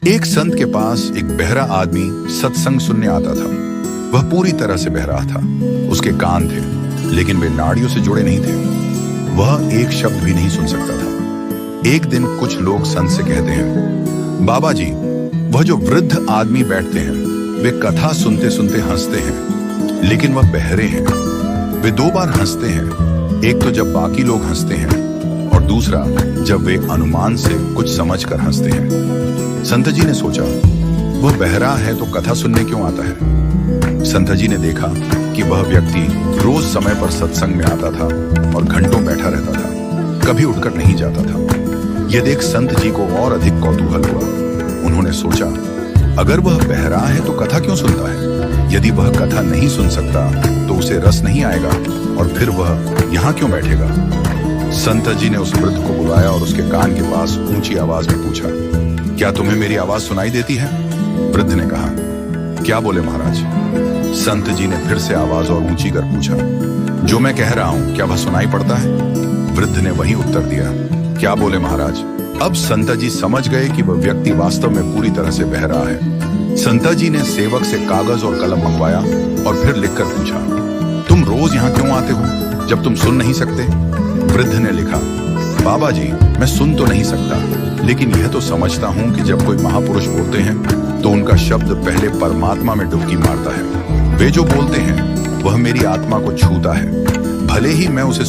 एक संत के पास एक बहरा आदमी सत्संग सुनने आता था। वह पूरी तरह से बहरा था। उसके कान थे, लेकिन वे नाड़ियों से जुड़े नहीं थे। वह एक शब्द भी नहीं सुन सकता था। एक दिन कुछ लोग संत से कहते हैं, बाबा जी, वह जो वृद्ध आदमी बैठते हैं, वे कथा सुनते सुनते हंसते हैं, लेकिन वह बहरे हैं। वे दो बार हंसते हैं, एक तो जब बाकी लोग हंसते हैं और दूसरा जब वे अनुमान से कुछ समझकर हंसते हैं। संत जी ने सोचा, वह बहरा है तो कथा सुनने क्यों आता है? संत जी ने देखा कि वह व्यक्ति रोज समय पर सत्संग में आता था और घंटों बैठा रहता था, कभी उठकर नहीं जाता था। यह देख संत जी को और अधिक कौतूहल हुआ। उन्होंने सोचा, अगर वह बहरा है तो कथा क्यों सुनता है? यदि वह कथा नहीं सुन सकता तो उसे रस नहीं आएगा और फिर वह यहाँ क्यों बैठेगा? संत जी ने उस वृद्ध को बुलाया और उसके कान के पास ऊंची आवाज में पूछा, क्या तुम्हें मेरी आवाज सुनाई देती है? वृद्ध ने कहा, क्या बोले महाराज? संत जी ने फिर से आवाज और ऊंची कर पूछा, जो मैं कह रहा हूं क्या वह सुनाई पड़ता है? वृद्ध ने वही उत्तर दिया, क्या बोले महाराज? अब संत जी समझ गए कि वह व्यक्ति वास्तव में पूरी तरह से बहरा है। संत जी ने सेवक से कागज और कलम मंगवाया और फिर लिखकर पूछा, तुम रोज यहाँ क्यों आते हो जब तुम सुन नहीं सकते? वृद्ध ने लिखा, बाबा जी, मैं सुन तो नहीं सकता, लेकिन यह तो समझता हूं कि जब कोई महापुरुष बोलते हैं तो उनका शब्द पहले परमात्मा में डुबकी मारता है। वे जो बोलते हैं वह मेरी आत्मा को छूता है, भले ही मैं उसे